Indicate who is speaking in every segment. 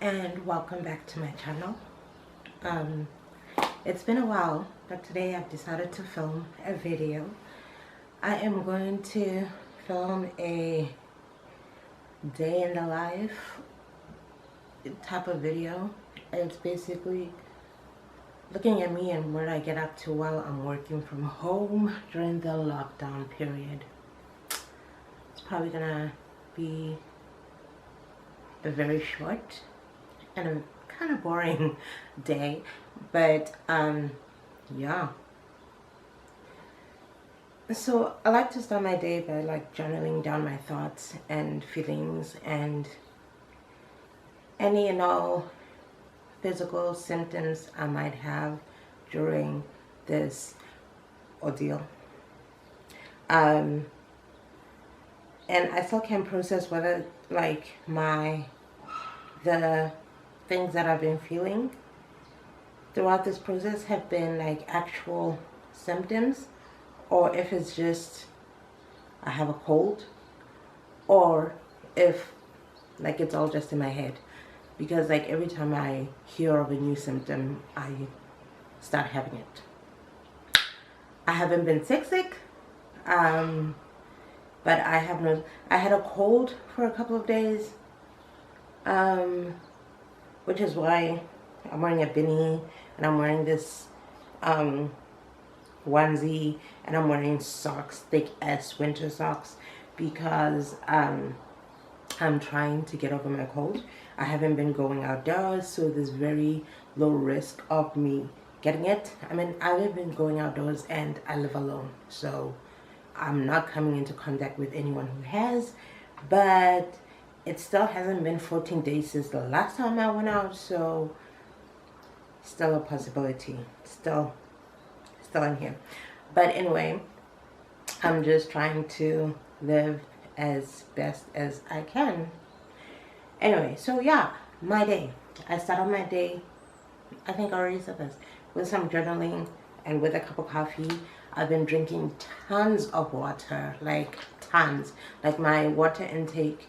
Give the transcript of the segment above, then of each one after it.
Speaker 1: and welcome back to my channel. It's been a while, but today I've decided to film a video. I am going to film a day in the life type of video. It's basically looking at me and what I get up to while I'm working from home during the lockdown period. It's probably gonna be a very short and a kind of boring day, but yeah. So I like to start my day by like journaling down my thoughts and feelings and any and all physical symptoms I might have during this ordeal. And I still can't process whether like the things that I've been feeling throughout this process have been like actual symptoms, or if it's just I have a cold, or if like it's all just in my head, because like every time I hear of a new symptom I start having it. I haven't been sick, but I had a cold for a couple of days, which is why I'm wearing a beanie and I'm wearing this onesie and I'm wearing socks, thick ass winter socks, because I'm trying to get over my cold. I haven't been going outdoors, so there's very low risk of me getting it. I mean, I haven't been going outdoors and I live alone, so I'm not coming into contact with anyone who has, but it still hasn't been 14 days since the last time I went out, so still a possibility, still in here. But anyway, I'm just trying to live as best as I can. Anyway, so yeah, my day. I started my day, I think I already said this, with some journaling and with a cup of coffee. I've been drinking tons of water, like tons. Like my water intake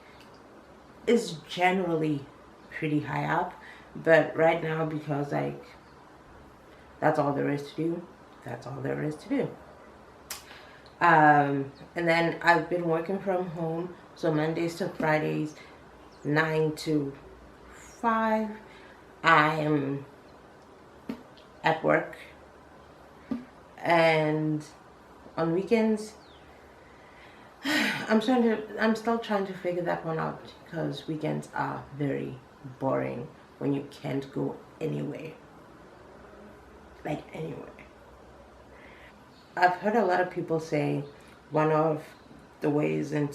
Speaker 1: is generally pretty high up, but right now, because like that's all there is to do, that's all there is to do. And then I've been working from home, so Mondays to Fridays, 9 to 5, I'm at work, and on weekends I'm still trying to figure that one out, because weekends are very boring when you can't go anywhere, like anywhere. I've heard a lot of people say one of the ways in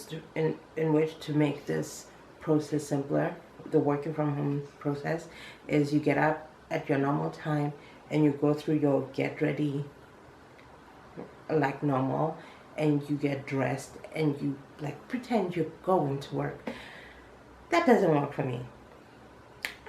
Speaker 1: which to make this process simpler, the working from home process, is you get up at your normal time and you go through your get ready like normal, and you get dressed and you like pretend you're going to work. That doesn't work for me.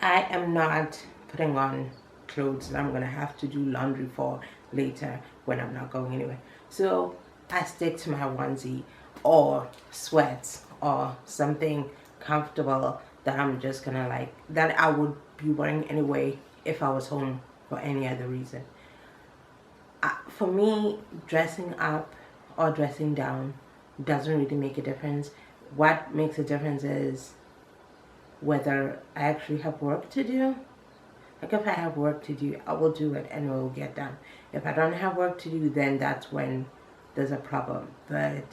Speaker 1: I am not putting on clothes that I'm gonna have to do laundry for later when I'm not going anywhere. So I stick to my onesie or sweats or something comfortable that I'm just gonna like, that I would be wearing anyway if I was home for any other reason. For me, dressing up or dressing down doesn't really make a difference. What makes a difference is whether I actually have work to do. Like if I have work to do, I will do it and it will get done. If I don't have work to do, then that's when there's a problem. But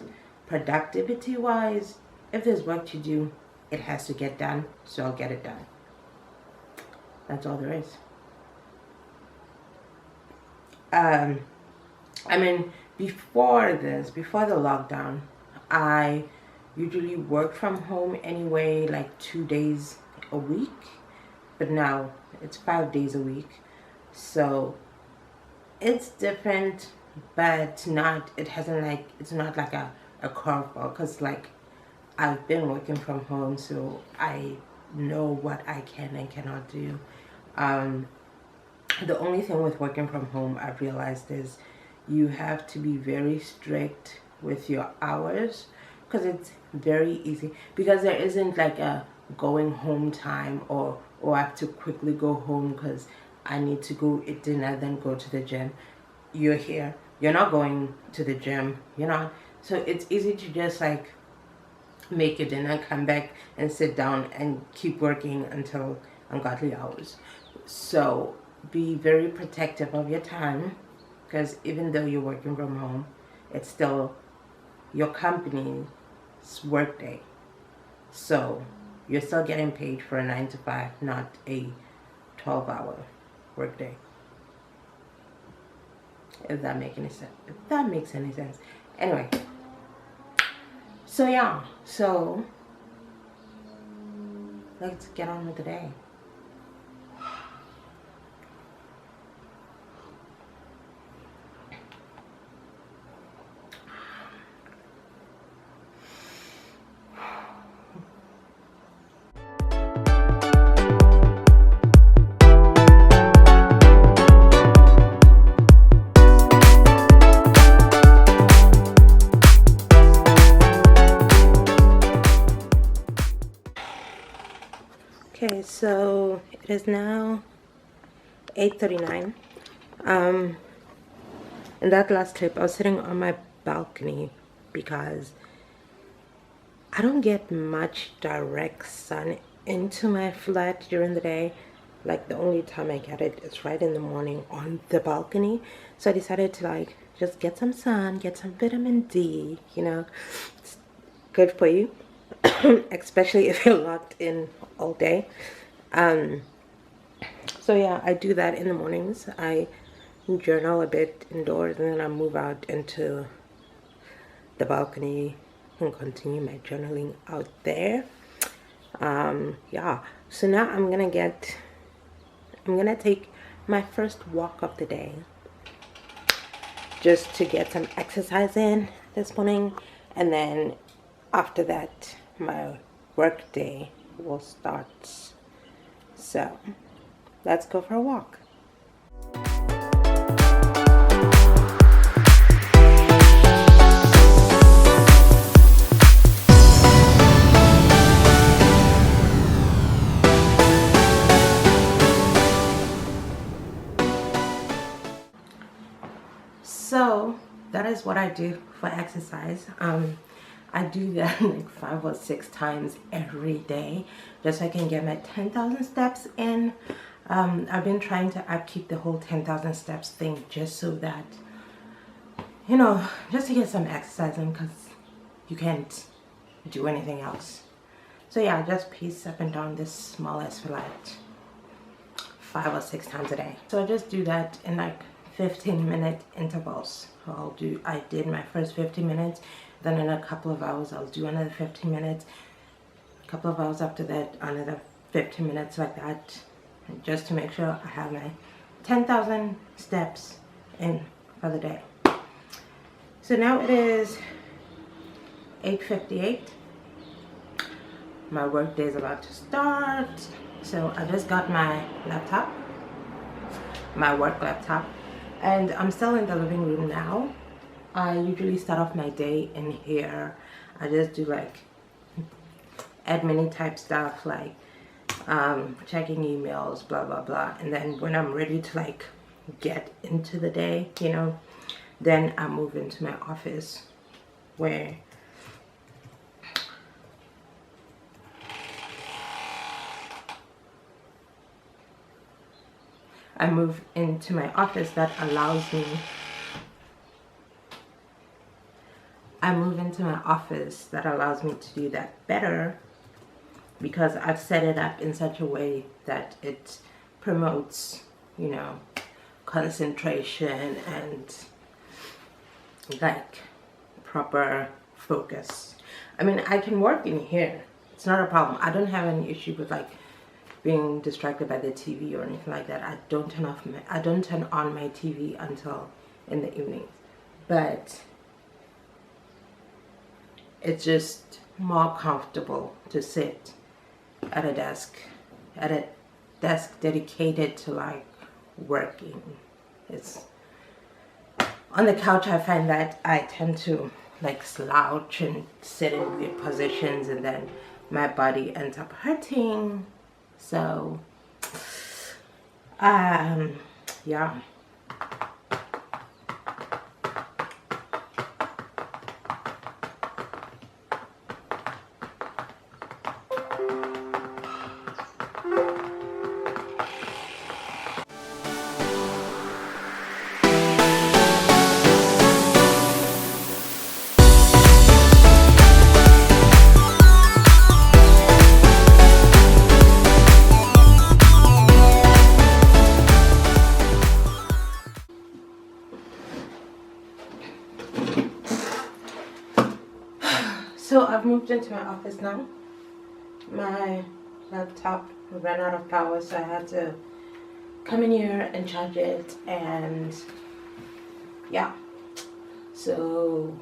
Speaker 1: productivity wise, if there's work to do, it has to get done, so I'll get it done. That's all there is. I mean, before the lockdown, I usually worked from home anyway, like 2 days a week, but now it's 5 days a week. So it's different, but it's not like a curveball, because like I've been working from home, so I know what I can and cannot do. The only thing with working from home I've realized is you have to be very strict with your hours, because it's very easy, because there isn't like a going home time or or I have to quickly go home because I need to go eat dinner, then go to the gym, you're here. You're not going to the gym. You're not. So it's easy to just like make your dinner, come back and sit down and keep working until ungodly hours. So be very protective of your time, because even though you're working from home, it's still your company's work day. So you're still getting paid for a 9 to 5, not a 12-hour work day. If that makes any sense. If that makes any sense. Anyway. So yeah. So let's get on with the day. Okay, so it is now 8:39. In that last clip, I was sitting on my balcony because I don't get much direct sun into my flat during the day. Like, the only time I get it is right in the morning on the balcony. So I decided to like just get some sun, get some vitamin D, you know. It's good for you. Especially if you're locked in all day. So yeah, I do that in the mornings. I journal a bit indoors, and then I move out into the balcony and continue my journaling out there. Yeah, so now I'm gonna take my first walk of the day just to get some exercise in this morning, and then after that my work day will start. So let's go for a walk. So that is what I do for exercise. I do that like 5 or 6 times every day, just so I can get my 10,000 steps in. I've been trying to upkeep the whole 10,000 steps thing, just so that, you know, just to get some exercise in, because you can't do anything else. So yeah, I just pace up and down this smallest flat 5 or 6 times a day. So I just do that in like 15-minute intervals. I did my first 15 minutes, then in a couple of hours I'll do another 15 minutes, a couple of hours after that another 15 minutes, like that, just to make sure I have my 10,000 steps in for the day. So now it is 8:58. My work day is about to start. So I just got my laptop, my work laptop, and I'm still in the living room now. I usually start off my day in here. I just do like admin type stuff, like checking emails, blah blah blah, and then when I'm ready to like get into the day, you know, then I move into my office, where I move into my office that allows me, to do that better, because I've set it up in such a way that it promotes, you know, concentration and like proper focus. I mean, I can work in here. It's not a problem. I don't have any issue with like being distracted by the TV or anything like that. I don't turn on my TV until in the evenings. But it's just more comfortable to sit at a desk dedicated to like working. It's on the couch. I find that I tend to like slouch and sit in weird positions, and then my body ends up hurting. So, yeah. So I've moved into my office now. My laptop ran out of power, so I had to come in here and charge it, and yeah. So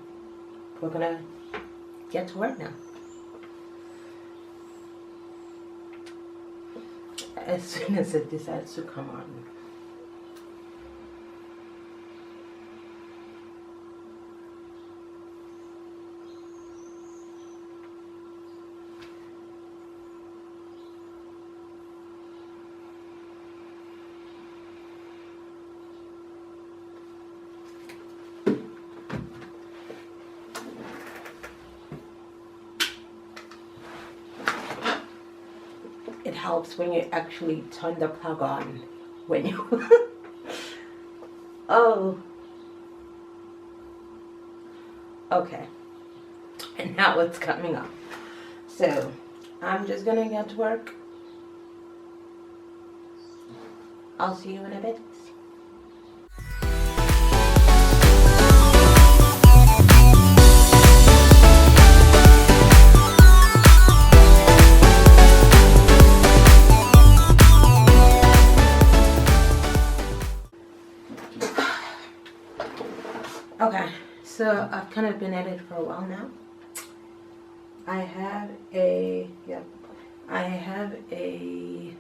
Speaker 1: we're gonna get to work now. As soon as it decides to come on. It helps when you actually turn the plug on when you oh, okay, and now it's coming up. So I'm just gonna get to work. I'll see you in a bit. Okay, so I've kind of been at it for a while now. I have a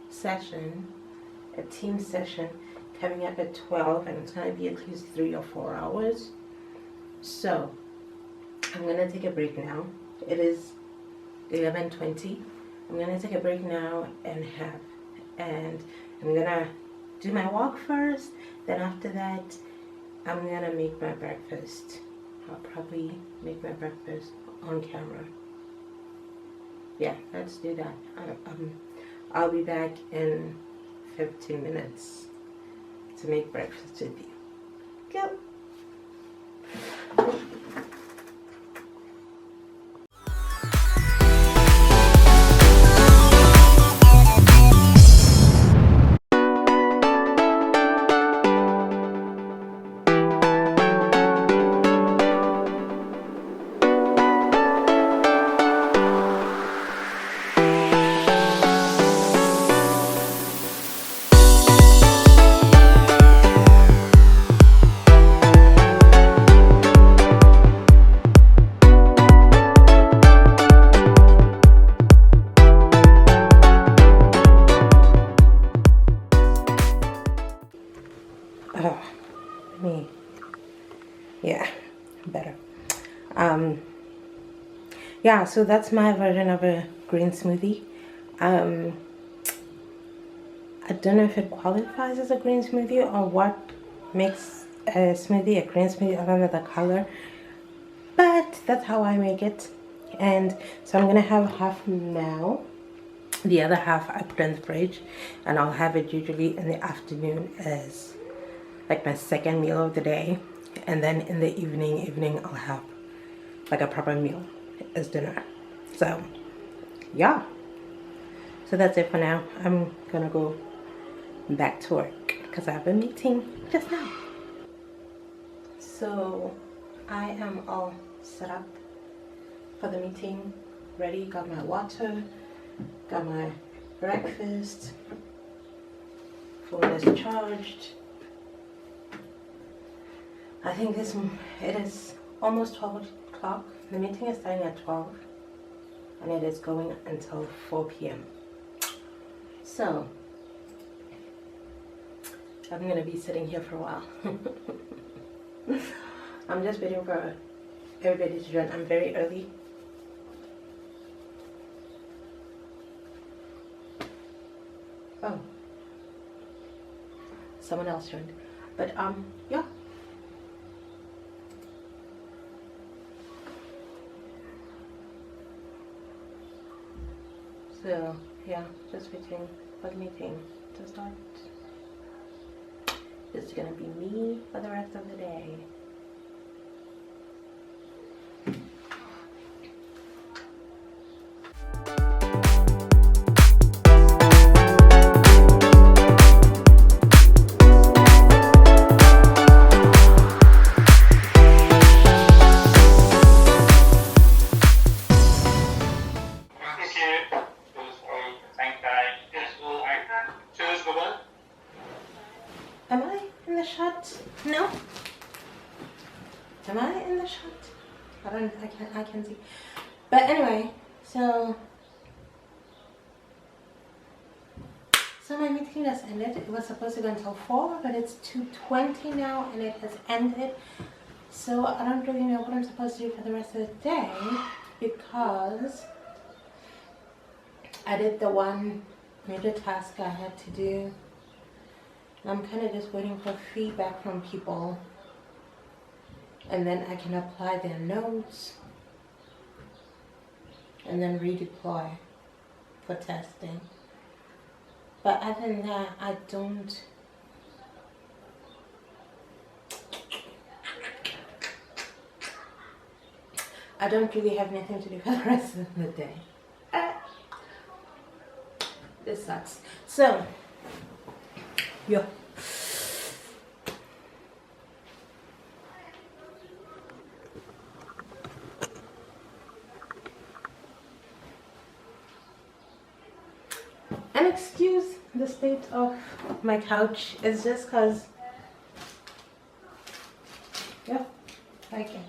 Speaker 1: session, a team session coming up at 12, and it's going to be at least 3 or 4 hours. So I'm going to take a break now. It is 11:20. I'm going to take a break now and I'm going to do my walk first. Then after that, I'm going to make my breakfast. I'll probably make my breakfast on camera. Yeah, let's do that. I'll be back in 15 minutes to make breakfast with you. Go. Oh, yeah, better. Yeah, so that's my version of a green smoothie. I don't know if it qualifies as a green smoothie or what makes a smoothie a green smoothie other than the color, but that's how I make it. And so I'm gonna have half now. The other half I put in the fridge, and I'll have it usually in the afternoon as like my second meal of the day, and then in the evening I'll have like a proper meal as dinner. So yeah, so that's it for now. I'm gonna go back to work because I have a meeting just now. So I am all set up for the meeting, ready, got my water, got my breakfast, phone is charged. I think it is almost 12 o'clock. The meeting is starting at 12 and it is going until 4 p.m. So I'm going to be sitting here for a while. I'm just waiting for everybody to join. I'm very early. Oh, someone else joined. But yeah. So yeah, just waiting for the meeting to start. It's gonna be me for the rest of the day. Am I in the shot? No. Am I in the shot? I can't see. But anyway, so my meeting just ended. It was supposed to go until 4, but it's 2:20 now and it has ended. So I don't really know what I'm supposed to do for the rest of the day because I did the one major task I had to do. I'm kind of just waiting for feedback from people, and then I can apply their notes and then redeploy for testing. But other than that, I don't really have anything to do for the rest of the day. This sucks. So yeah. And excuse the state of my couch. It's just because, yeah, I can.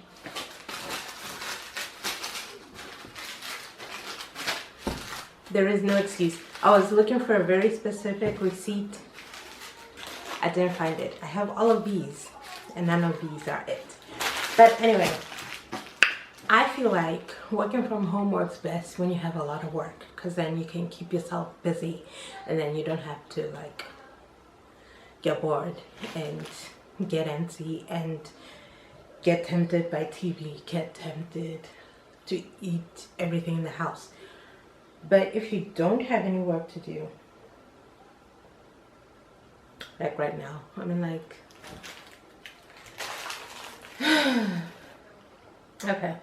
Speaker 1: There is no excuse. I was looking for a very specific receipt. I didn't find it. I have all of these and none of these are it. But anyway, I feel like working from home works best when you have a lot of work, because then you can keep yourself busy and then you don't have to like get bored and get antsy and get tempted by TV, get tempted to eat everything in the house. But if you don't have any work to do, like right now, I mean, like, okay.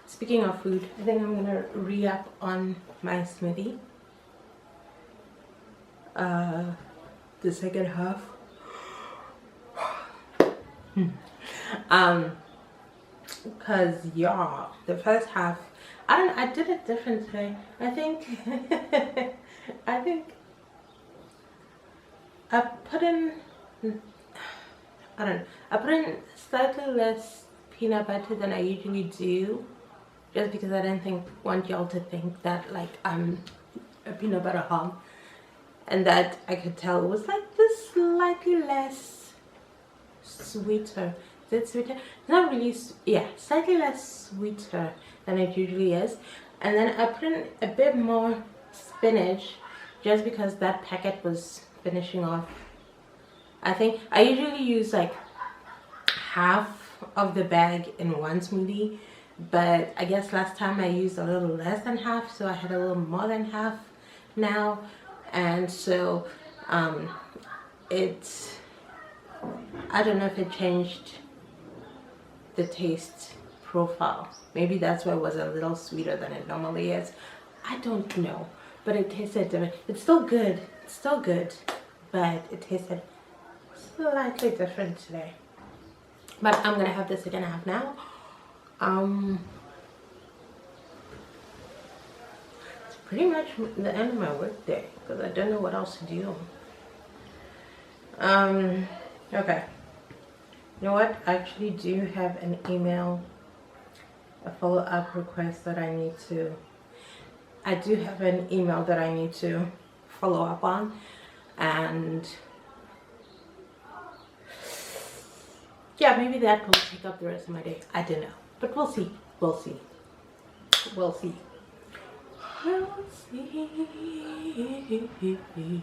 Speaker 1: Speaking of food, I think I'm gonna re-up on my smoothie. The second half. Because yeah, the first half, I did it different today. I think I put in slightly less peanut butter than I usually do, just because I didn't want y'all to think that like I'm a peanut butter hog, and that I could tell it was like this slightly less sweeter. Is it sweeter? Not really. Yeah, slightly less sweeter than it usually is. And then I put in a bit more spinach, just because that packet was finishing off. I think I usually use like half of the bag in one smoothie, but I guess last time I used a little less than half, so I had a little more than half now. And so it's, I don't know if it changed the taste profile. Maybe that's why it was a little sweeter than it normally is. I don't know, but it tasted different. It's still good, but it tasted slightly different today. But I'm gonna have the second half now. It's pretty much the end of my work day, because I don't know what else to do. Okay. You know what? I actually do have an email, a follow-up request that I need to, follow up on. And
Speaker 2: yeah, maybe that will take up the rest of my day. I don't know. But we'll see. We'll see. We'll see. We'll see.